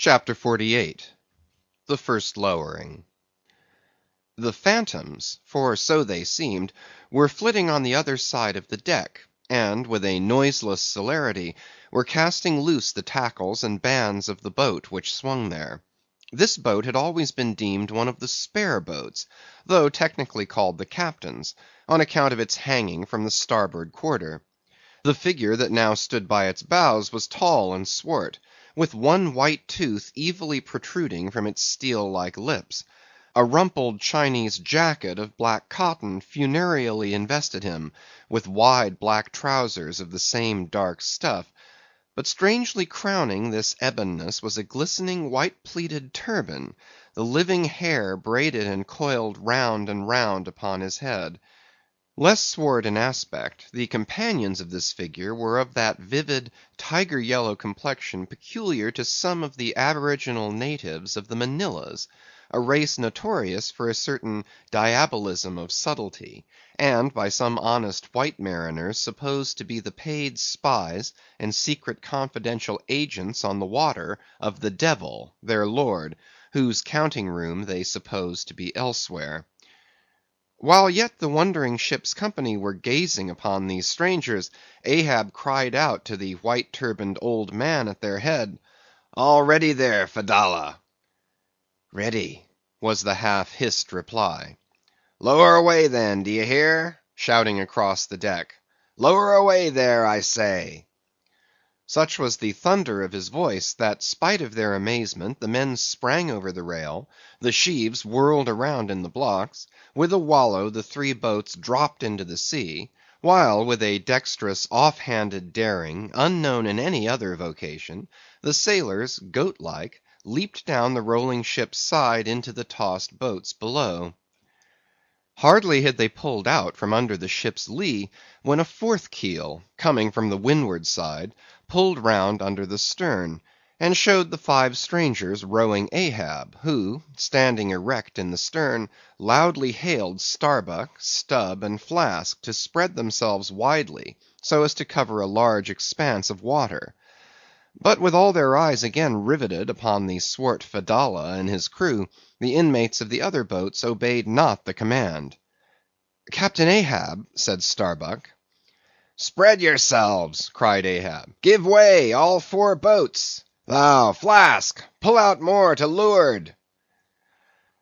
Chapter 48. The First Lowering. The phantoms, for so they seemed, were flitting on the other side of the deck, and, with a noiseless celerity, were casting loose the tackles and bands of the boat which swung there. This boat had always been deemed one of the spare boats, though technically called the captain's, on account of its hanging from the starboard quarter. The figure that now stood by its bows was tall and swart, with one white tooth evilly protruding from its steel-like lips. A rumpled Chinese jacket of black cotton funereally invested him, with wide black trousers of the same dark stuff; but strangely crowning this ebonness was a glistening white pleated turban, the living hair braided and coiled round and round upon his head. Less swart in aspect, the companions of this figure were of that vivid, tiger-yellow complexion peculiar to some of the aboriginal natives of the Manillas, a race notorious for a certain diabolism of subtlety, and by some honest white mariners supposed to be the paid spies and secret confidential agents on the water of the devil, their lord, whose counting-room they supposed to be elsewhere. While yet the wondering ship's company were gazing upon these strangers, Ahab cried out to the white-turbaned old man at their head, "All ready there, Fedallah?" "Ready," was the half-hissed reply. "Lower away then, d'ye hear?" shouting across the deck. "Lower away there, I say." Such was the thunder of his voice, that, spite of their amazement, the men sprang over the rail, the sheaves whirled around in the blocks, with a wallow the three boats dropped into the sea, while with a dexterous off-handed daring, unknown in any other vocation, the sailors, goat-like, leaped down the rolling ship's side into the tossed boats below. Hardly had they pulled out from under the ship's lee, when a fourth keel, coming from the windward side, pulled round under the stern, and showed the five strangers rowing Ahab, who, standing erect in the stern, loudly hailed Starbuck, Stubb, and Flask to spread themselves widely, so as to cover a large expanse of water. But with all their eyes again riveted upon the swart Fedallah and his crew, the inmates of the other boats obeyed not the command. "Captain Ahab," said Starbuck. "Spread yourselves," cried Ahab. "Give way, all four boats. Thou, Flask, pull out more to leeward."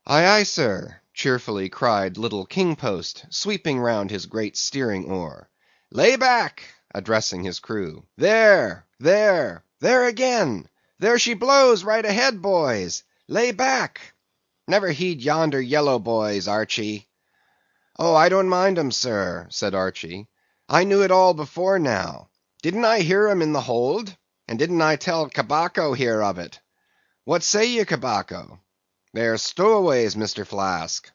"Aye, aye, sir," cheerfully cried little King Post, sweeping round his great steering oar. "Lay back," addressing his crew. "There, there, there again! There she blows right ahead, boys! Lay back! Never heed yonder yellow boys, Archy." "Oh, I don't mind 'em, sir," said Archy. "I knew it all before now. Didn't I hear 'em in the hold? And didn't I tell Cabaco here of it? What say ye, Cabaco? They're stowaways, Mr. Flask."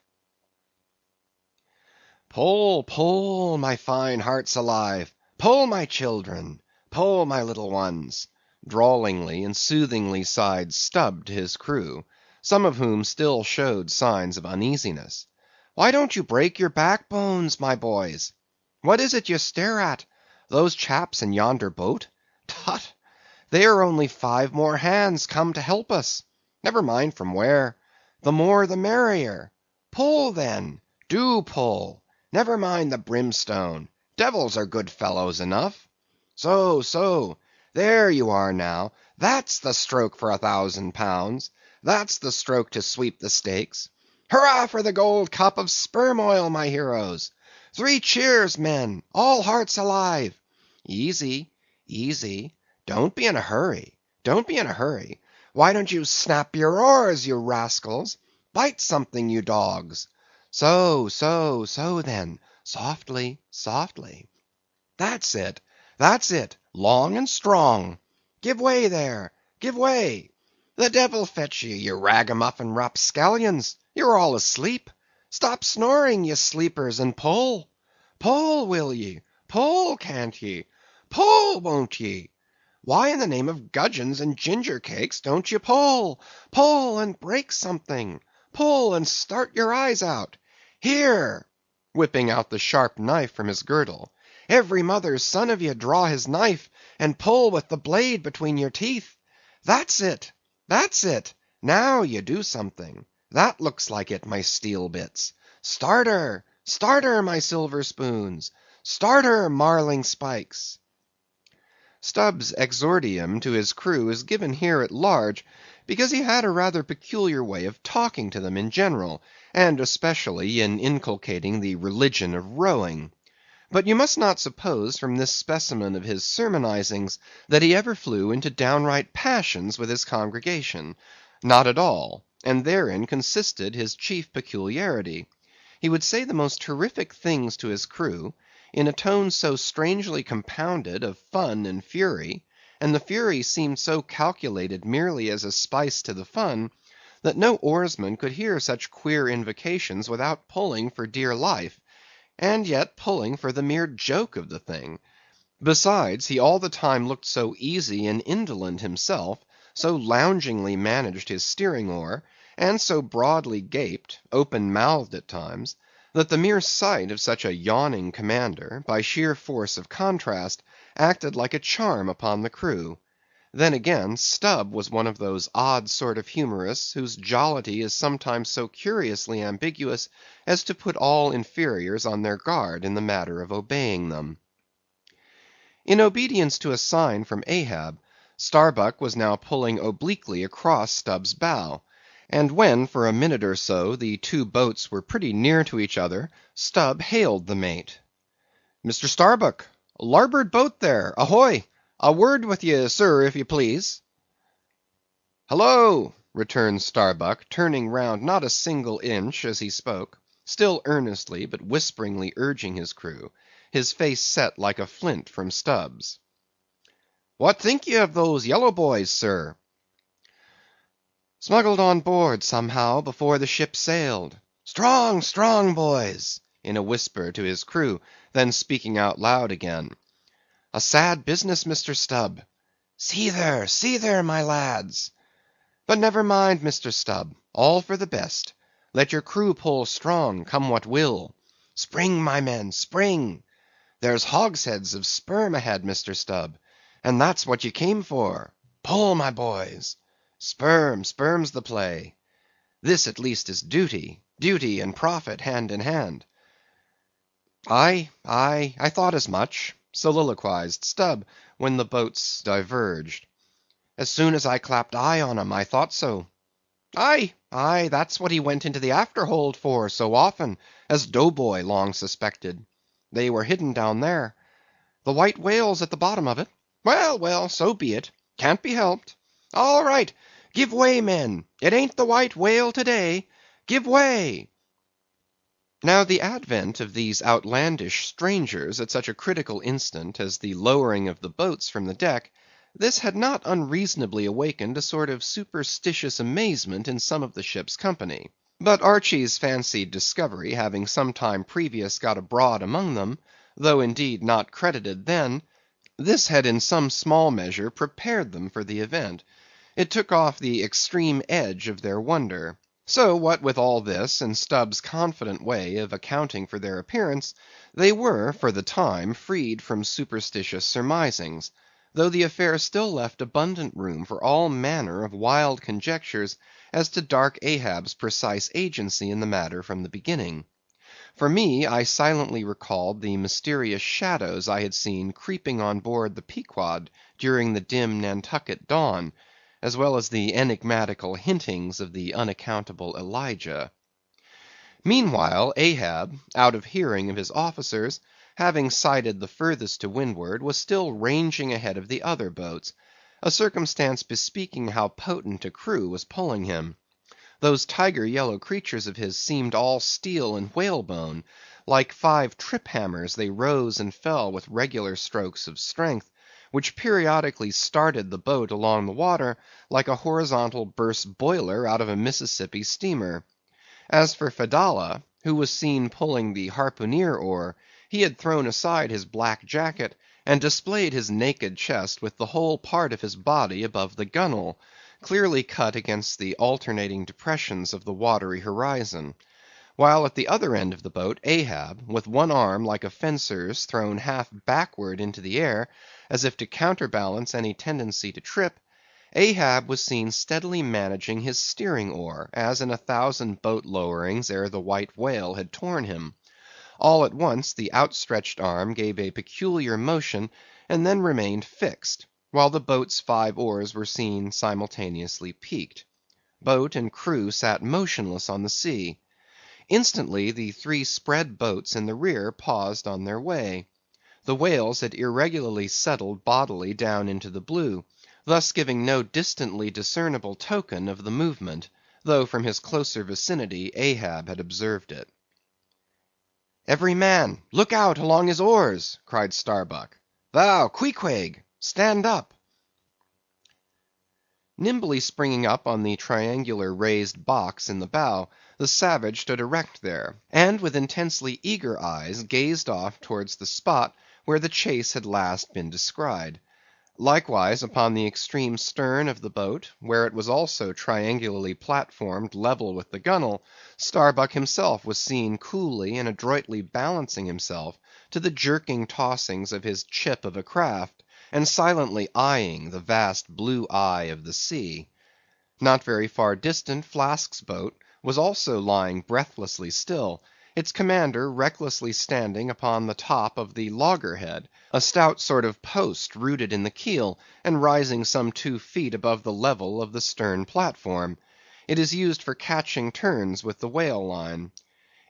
"Pull, pull, my fine hearts alive! Pull, my children! Pull, my little ones!" drawlingly and soothingly sighed Stubb to his crew, some of whom still showed signs of uneasiness. "Why don't you break your backbones, my boys? What is it you stare at? Those chaps in yonder boat? Tut! They are only 5 more hands come to help us. Never mind from where. The more the merrier. Pull then, do pull. Never mind the brimstone. Devils are good fellows enough. So, so. There you are now. That's the stroke for £1,000. That's the stroke to sweep the stakes. Hurrah for the gold cup of sperm oil, my heroes! 3 cheers, men! All hearts alive! Easy, easy. Don't be in a hurry. Don't be in a hurry. Why don't you snap your oars, you rascals? Bite something, you dogs. So, so, so then. Softly, softly. That's it. That's it. Long and strong. Give way there. Give way. The devil fetch ye, you ragamuffin rapscallions. You're all asleep. Stop snoring, ye sleepers, and pull. Pull, will ye? Pull, can't ye? Pull, won't ye? Why in the name of gudgeons and ginger cakes don't you pull? Pull and break something. Pull and start your eyes out. Here," whipping out the sharp knife from his girdle. "Every mother's son of ye draw his knife, and pull with the blade between your teeth. That's it. That's it. Now you do something. That looks like it, my steel bits. Starter! Starter, my silver spoons! Starter, marling spikes! Stubb's exordium to his crew is given here at large, because he had a rather peculiar way of talking to them in general, and especially in inculcating the religion of rowing. But you must not suppose from this specimen of his sermonizings that he ever flew into downright passions with his congregation. Not at all, and therein consisted his chief peculiarity. He would say the most terrific things to his crew, in a tone so strangely compounded of fun and fury, and the fury seemed so calculated merely as a spice to the fun, that no oarsman could hear such queer invocations without pulling for dear life, and yet pulling for the mere joke of the thing. Besides, he all the time looked so easy and indolent himself, so loungingly managed his steering oar, and so broadly gaped, open-mouthed at times, that the mere sight of such a yawning commander, by sheer force of contrast, acted like a charm upon the crew. Then again, Stubb was one of those odd sort of humorists whose jollity is sometimes so curiously ambiguous as to put all inferiors on their guard in the matter of obeying them. In obedience to a sign from Ahab, Starbuck was now pulling obliquely across Stubb's bow, and when for a minute or so the two boats were pretty near to each other, Stubb hailed the mate. "Mr. Starbuck, larboard boat there, ahoy! A word with ye, sir, if you please." "Hallo!" returned Starbuck, turning round not a single inch as he spoke, still earnestly but whisperingly urging his crew, his face set like a flint from Stubb's. "What think ye of those yellow boys, sir?" "Smuggled on board, somehow, before the ship sailed. Strong, strong boys!" in a whisper to his crew, then speaking out loud again. "A sad business, Mr. Stubb. See there, my lads. But never mind, Mr. Stubb, all for the best. Let your crew pull strong, come what will. Spring, my men, spring. There's hogsheads of sperm ahead, Mr. Stubb, and that's what ye came for. Pull, my boys. Sperm's the play. This at least is duty and profit hand in hand." "Aye, I thought as much," soliloquized Stubb, when the boats diverged. "As soon as I clapped eye on 'em, I thought so. Aye, that's what he went into the afterhold for so often, as Dough Boy long suspected. They were hidden down there. The white whale's at the bottom of it. Well, so be it. Can't be helped. All right, give way, men. It ain't the white whale to-day. Give way." Now the advent of these outlandish strangers at such a critical instant as the lowering of the boats from the deck, this had not unreasonably awakened a sort of superstitious amazement in some of the ship's company. But Archy's fancied discovery having some time previous got abroad among them, though indeed not credited then, this had in some small measure prepared them for the event. It took off the extreme edge of their wonder. So what with all this, and Stubb's confident way of accounting for their appearance, they were, for the time, freed from superstitious surmisings, though the affair still left abundant room for all manner of wild conjectures as to dark Ahab's precise agency in the matter from the beginning. For me, I silently recalled the mysterious shadows I had seen creeping on board the Pequod during the dim Nantucket dawn, as well as the enigmatical hintings of the unaccountable Elijah. Meanwhile, Ahab, out of hearing of his officers, having sighted the furthest to windward, was still ranging ahead of the other boats, a circumstance bespeaking how potent a crew was pulling him. Those tiger yellow creatures of his seemed all steel and whalebone; like 5 trip hammers they rose and fell with regular strokes of strength, which periodically started the boat along the water like a horizontal burst boiler out of a Mississippi steamer. As for Fedallah, who was seen pulling the harpooneer oar, he had thrown aside his black jacket, and displayed his naked chest with the whole part of his body above the gunwale, clearly cut against the alternating depressions of the watery horizon; while at the other end of the boat, Ahab, with one arm like a fencer's thrown half backward into the air, as if to counterbalance any tendency to trip, Ahab was seen steadily managing his steering oar, as in 1,000 boat lowerings ere the white whale had torn him. All at once the outstretched arm gave a peculiar motion, and then remained fixed, while the boat's 5 oars were seen simultaneously peaked. Boat and crew sat motionless on the sea. Instantly the 3 spread boats in the rear paused on their way. The whales had irregularly settled bodily down into the blue, thus giving no distantly discernible token of the movement, though from his closer vicinity Ahab had observed it. "Every man, look out along his oars!" cried Starbuck. "Thou, Queequeg, stand up!" Nimbly springing up on the triangular raised box in the bow, the savage stood erect there, and with intensely eager eyes gazed off towards the spot where the chase had last been descried. Likewise upon the extreme stern of the boat, where it was also triangularly platformed level with the gunwale, Starbuck himself was seen coolly and adroitly balancing himself to the jerking tossings of his chip of a craft, and silently eyeing the vast blue eye of the sea. Not very far distant, Flask's boat was also lying breathlessly still, its commander recklessly standing upon the top of the loggerhead, a stout sort of post rooted in the keel, and rising some 2 feet above the level of the stern platform. It is used for catching turns with the whale line.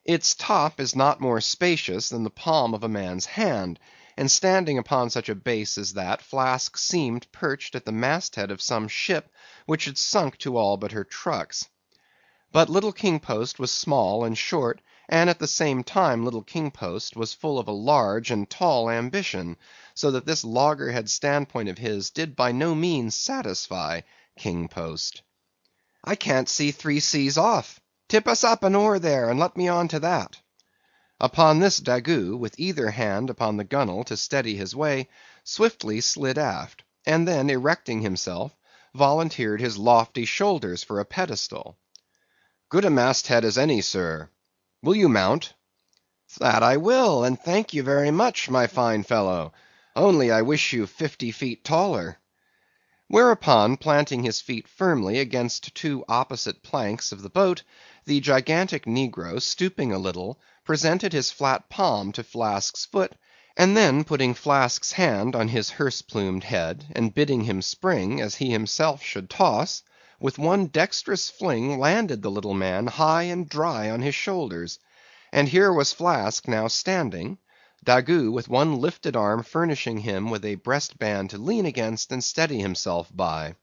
Its top is not more spacious than the palm of a man's hand, and standing upon such a base as that, Flask seemed perched at the masthead of some ship which had sunk to all but her trucks. But Little King Post was small and short, and at the same time Little King Post was full of a large and tall ambition, so that this loggerhead standpoint of his did by no means satisfy King Post. "I can't see 3 seas off. Tip us up an oar there, and let me on to that." Upon this Daggoo, with either hand upon the gunwale to steady his way, swiftly slid aft, and then erecting himself, volunteered his lofty shoulders for a pedestal. "Good a masthead as any, sir. Will you mount?" "That I will, and thank you very much, my fine fellow; only I wish you 50 feet taller." Whereupon, planting his feet firmly against 2 opposite planks of the boat, the gigantic negro, stooping a little, presented his flat palm to Flask's foot, and then putting Flask's hand on his hearse-plumed head, and bidding him spring as he himself should toss, with one dexterous fling landed the little man high and dry on his shoulders; and here was Flask now standing, Daggoo with one lifted arm furnishing him with a breastband to lean against and steady himself by.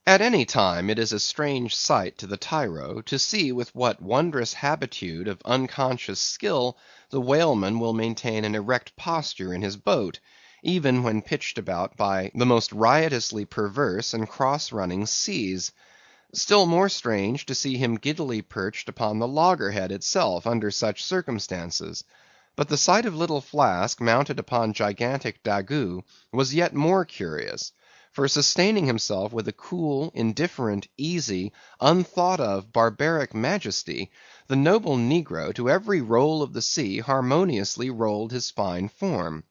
At any time it is a strange sight to the tyro to see with what wondrous habitude of unconscious skill the whaleman will maintain an erect posture in his boat, even when pitched about by the most riotously perverse and cross-running seas. Still more strange to see him giddily perched upon the loggerhead itself under such circumstances. But the sight of little Flask mounted upon gigantic Daggoo was yet more curious, for sustaining himself with a cool, indifferent, easy, unthought of, barbaric majesty, the noble negro to every roll of the sea harmoniously rolled his fine form.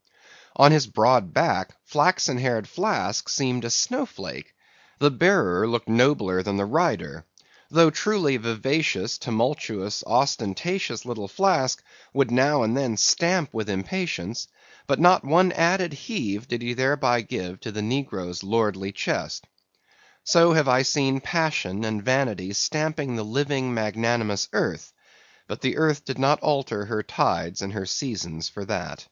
On his broad back, flaxen-haired Flask seemed a snowflake. The bearer looked nobler than the rider. Though truly vivacious, tumultuous, ostentatious little Flask would now and then stamp with impatience, but not one added heave did he thereby give to the negro's lordly chest. So have I seen passion and vanity stamping the living magnanimous earth, but the earth did not alter her tides and her seasons for that.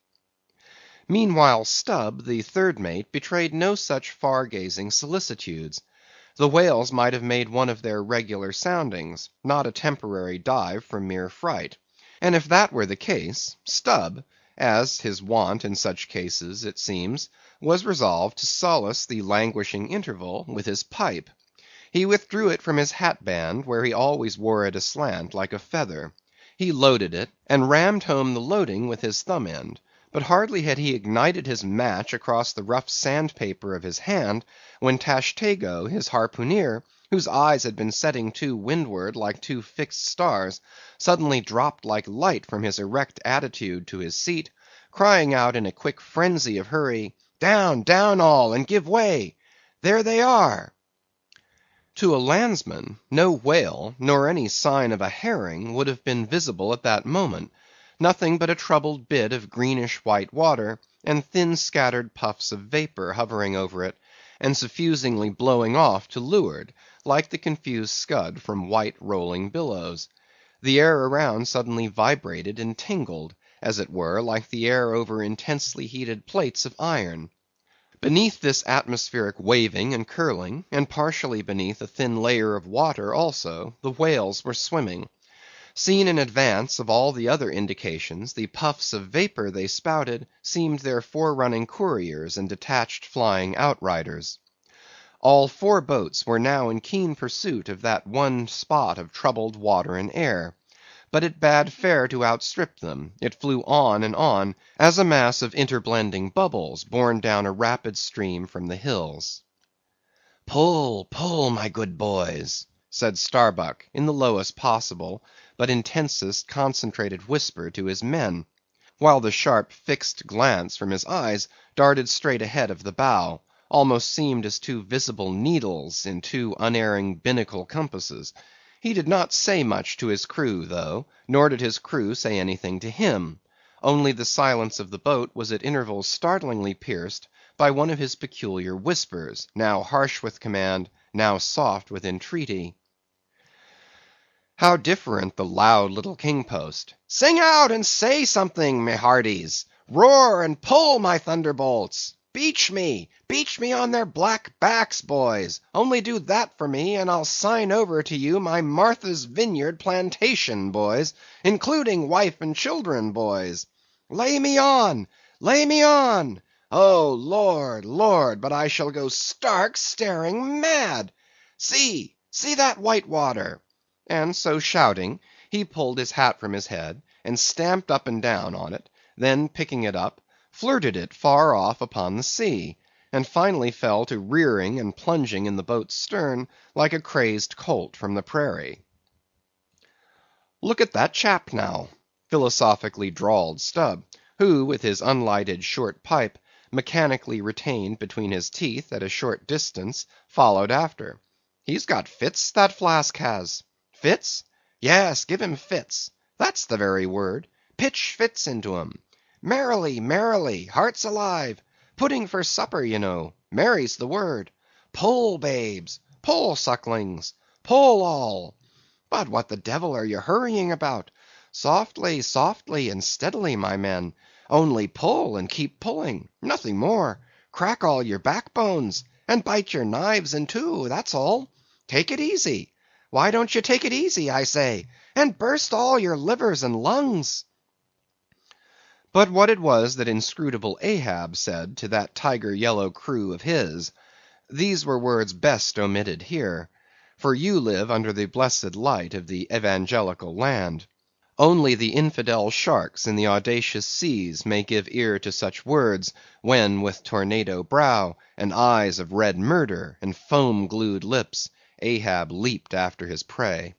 Meanwhile Stubb, the third mate, betrayed no such far-gazing solicitudes. The whales might have made one of their regular soundings, not a temporary dive from mere fright. And if that were the case, Stubb, as his wont in such cases it seems, was resolved to solace the languishing interval with his pipe. He withdrew it from his hat-band, where he always wore it aslant like a feather. He loaded it, and rammed home the loading with his thumb-end. But hardly had he ignited his match across the rough sandpaper of his hand, when Tashtego, his harpooneer, whose eyes had been setting to windward like 2 fixed stars, suddenly dropped like light from his erect attitude to his seat, crying out in a quick frenzy of hurry, "Down, down all, and give way!" There they are!" To a landsman, no whale, nor any sign of a herring would have been visible at that moment; nothing but a troubled bit of greenish white water, and thin scattered puffs of vapour hovering over it, and suffusingly blowing off to leeward, like the confused scud from white rolling billows. The air around suddenly vibrated and tingled, as it were, like the air over intensely heated plates of iron. Beneath this atmospheric waving and curling, and partially beneath a thin layer of water also, the whales were swimming. Seen in advance of all the other indications, the puffs of vapour they spouted seemed their forerunning couriers and detached flying outriders. All 4 boats were now in keen pursuit of that one spot of troubled water and air. But it bade fair to outstrip them; it flew on and on, as a mass of interblending bubbles borne down a rapid stream from the hills. "Pull, pull, my good boys," said Starbuck in the lowest possible, but intensest concentrated whisper to his men, while the sharp fixed glance from his eyes darted straight ahead of the bow, almost seemed as 2 visible needles in 2 unerring binnacle compasses. He did not say much to his crew, though, nor did his crew say anything to him; only the silence of the boat was at intervals startlingly pierced by one of his peculiar whispers, now harsh with command, now soft with entreaty. How different the loud little king post! "Sing out and say something, me hearties! Roar and pull, my thunderbolts! Beach me on their black backs, boys! Only do that for me, and I'll sign over to you my Martha's Vineyard plantation, boys, including wife and children, boys. Lay me on! Lay me on! Oh, Lord, Lord, but I shall go stark, staring mad! See that white water!" And so shouting, he pulled his hat from his head, and stamped up and down on it; then picking it up, flirted it far off upon the sea, and finally fell to rearing and plunging in the boat's stern like a crazed colt from the prairie. "Look at that chap now," philosophically drawled Stubb, who, with his unlighted short pipe, mechanically retained between his teeth at a short distance, followed after. "He's got fits, that Flask has. Fits? Yes, give him fits. That's the very word. Pitch fits into 'em. Merrily, merrily, hearts alive! Pudding for supper, you know. Merry's the word. Pull, babes! Pull, sucklings! Pull all! But what the devil are you hurrying about? Softly, softly, and steadily, my men. Only pull and keep pulling; nothing more. Crack all your backbones, and bite your knives in two, that's all. Take it easy. Why don't you take it easy, I say, and burst all your livers and lungs?" But what it was that inscrutable Ahab said to that tiger yellow crew of his, these were words best omitted here; for you live under the blessed light of the evangelical land. Only the infidel sharks in the audacious seas may give ear to such words, when with tornado brow, and eyes of red murder, and foam glued lips, Ahab leaped after his prey.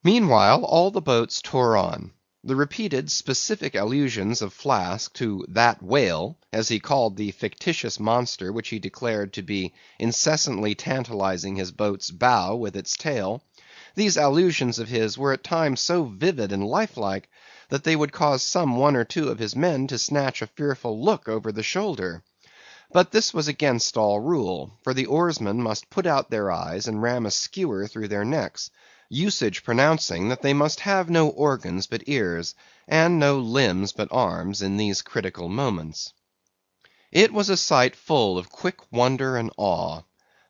Meanwhile all the boats tore on. The repeated specific allusions of Flask to that whale, as he called the fictitious monster which he declared to be incessantly tantalizing his boat's bow with its tail; these allusions of his were at times so vivid and lifelike, that they would cause some one or two of his men to snatch a fearful look over the shoulder. But this was against all rule, for the oarsmen must put out their eyes and ram a skewer through their necks; usage pronouncing that they must have no organs but ears, and no limbs but arms in these critical moments. It was a sight full of quick wonder and awe.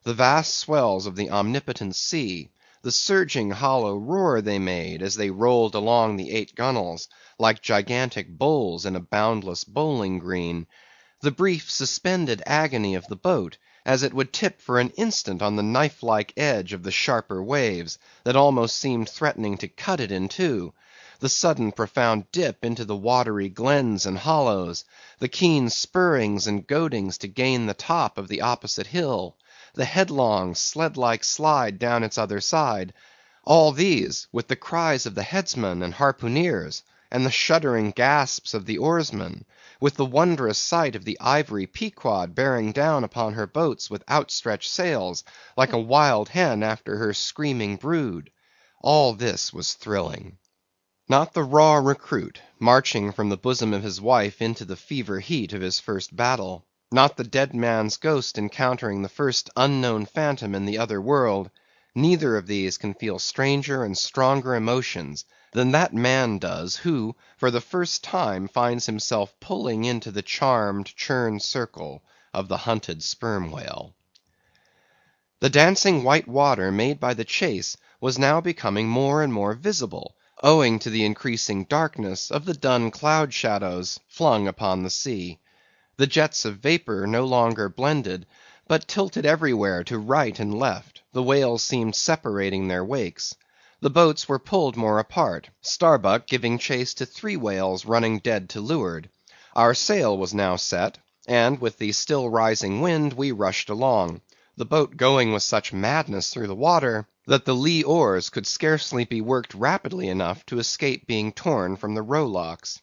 The vast swells of the omnipotent sea, the surging hollow roar they made as they rolled along the 8 gunwales, like gigantic bowls in a boundless bowling green; the brief suspended agony of the boat, as it would tip for an instant on the knife-like edge of the sharper waves, that almost seemed threatening to cut it in two; the sudden profound dip into the watery glens and hollows; the keen spurrings and goadings to gain the top of the opposite hill; the headlong, sled-like slide down its other side; all these, with the cries of the headsmen and harpooneers, and the shuddering gasps of the oarsmen, with the wondrous sight of the ivory Pequod bearing down upon her boats with outstretched sails, like a wild hen after her screaming brood, all this was thrilling. Not the raw recruit, marching from the bosom of his wife into the fever heat of his first battle; not the dead man's ghost encountering the first unknown phantom in the other world; neither of these can feel stranger and stronger emotions than that man does, who, for the first time, finds himself pulling into the charmed, churned circle of the hunted sperm whale. The dancing white water made by the chase was now becoming more and more visible, owing to the increasing darkness of the dun cloud shadows flung upon the sea. The jets of vapor no longer blended, but tilted everywhere to right and left; the whales seemed separating their wakes. The boats were pulled more apart, Starbuck giving chase to 3 whales running dead to leeward. Our sail was now set, and with the still rising wind we rushed along, the boat going with such madness through the water, that the lee oars could scarcely be worked rapidly enough to escape being torn from the rowlocks.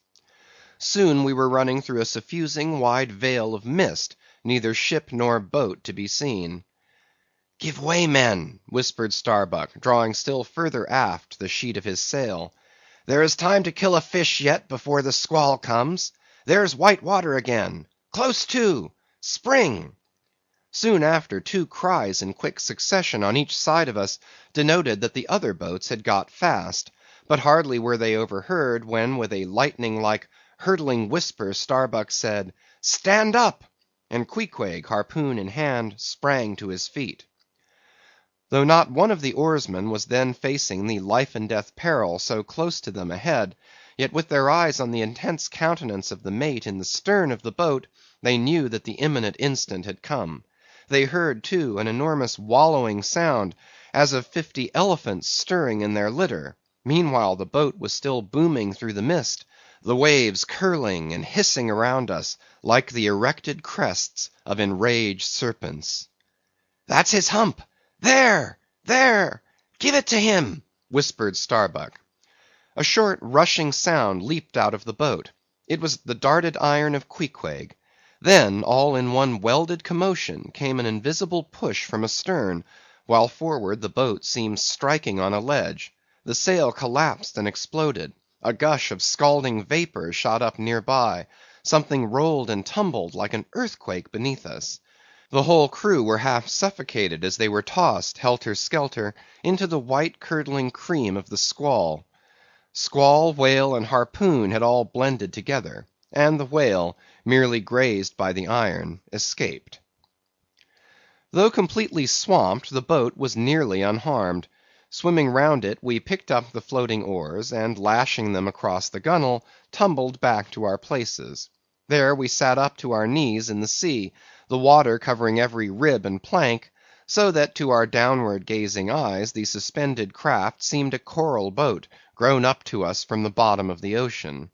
Soon we were running through a suffusing wide veil of mist, neither ship nor boat to be seen. "Give way, men," whispered Starbuck, drawing still further aft the sheet of his sail. "There is time to kill a fish yet before the squall comes. There's white water again. Close to! Spring!" Soon after, 2 cries in quick succession on each side of us denoted that the other boats had got fast; but hardly were they overheard, when with a lightning-like, hurtling whisper, Starbuck said, "Stand up!" and Queequeg, harpoon in hand, sprang to his feet. Though not one of the oarsmen was then facing the life and death peril so close to them ahead, yet with their eyes on the intense countenance of the mate in the stern of the boat, they knew that the imminent instant had come. They heard, too, an enormous wallowing sound, as of 50 elephants stirring in their litter. Meanwhile the boat was still booming through the mist, the waves curling and hissing around us like the erected crests of enraged serpents. "That's his hump! There! There! Give it to him!" whispered Starbuck. A short rushing sound leaped out of the boat. It was the darted iron of Queequeg. Then, all in one welded commotion, came an invisible push from astern, while forward the boat seemed striking on a ledge. The sail collapsed and exploded. A gush of scalding vapor shot up near by. Something rolled and tumbled like an earthquake beneath us. The whole crew were half suffocated as they were tossed, helter-skelter, into the white curdling cream of the squall. Squall, whale, and harpoon had all blended together, and the whale, merely grazed by the iron, escaped. Though completely swamped, the boat was nearly unharmed. Swimming round it, we picked up the floating oars, and lashing them across the gunwale, tumbled back to our places. There we sat up to our knees in the sea, the water covering every rib and plank, so that to our downward gazing eyes the suspended craft seemed a coral boat grown up to us from the bottom of the ocean.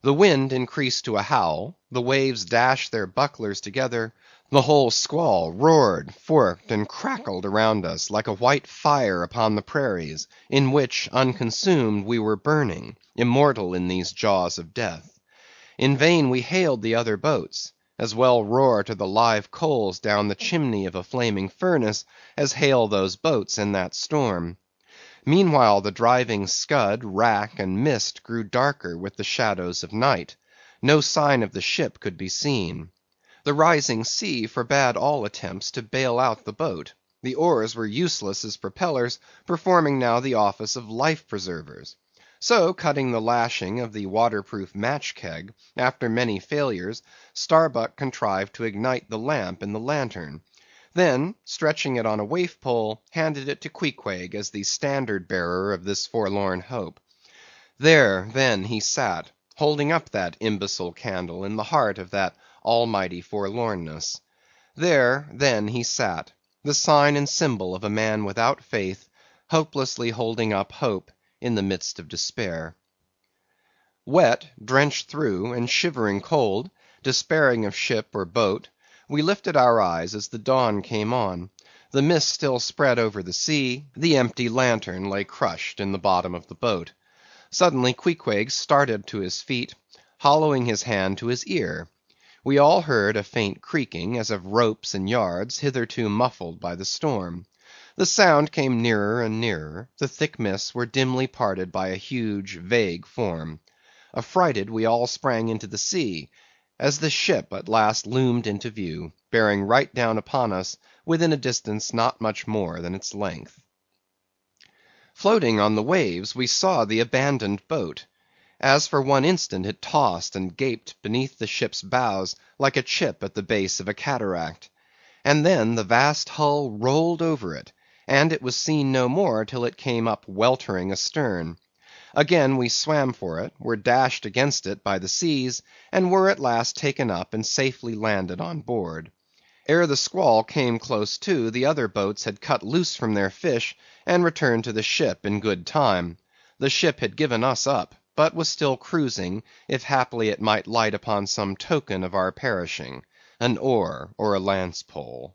The wind increased to a howl, the waves dashed their bucklers together, the whole squall roared, forked, and crackled around us like a white fire upon the prairies, in which, unconsumed, we were burning, immortal in these jaws of death. In vain we hailed the other boats; as well roar to the live coals down the chimney of a flaming furnace, as hail those boats in that storm. Meanwhile the driving scud, rack, and mist grew darker with the shadows of night. No sign of the ship could be seen. The rising sea forbade all attempts to bail out the boat. The oars were useless as propellers, performing now the office of life preservers. So, cutting the lashing of the waterproof match keg, after many failures, Starbuck contrived to ignite the lamp in the lantern. Then, stretching it on a waif pole, handed it to Queequeg as the standard bearer of this forlorn hope. There, then, he sat, holding up that imbecile candle in the heart of that almighty forlornness. There, then, he sat, the sign and symbol of a man without faith, hopelessly holding up hope in the midst of despair. Wet, drenched through, and shivering cold, despairing of ship or boat, we lifted our eyes as the dawn came on. The mist still spread over the sea, the empty lantern lay crushed in the bottom of the boat. Suddenly Queequeg started to his feet, hollowing his hand to his ear. We all heard a faint creaking, as of ropes and yards hitherto muffled by the storm. The sound came nearer and nearer; the thick mists were dimly parted by a huge, vague form. Affrighted, we all sprang into the sea, as the ship at last loomed into view, bearing right down upon us, within a distance not much more than its length. Floating on the waves, we saw the abandoned boat. As for one instant it tossed and gaped beneath the ship's bows, like a chip at the base of a cataract. And then the vast hull rolled over it, and it was seen no more till it came up weltering astern. Again we swam for it, were dashed against it by the seas, and were at last taken up and safely landed on board. Ere the squall came close to, the other boats had cut loose from their fish, and returned to the ship in good time. The ship had given us up, but was still cruising, if haply it might light upon some token of our perishing, an oar or a lance pole.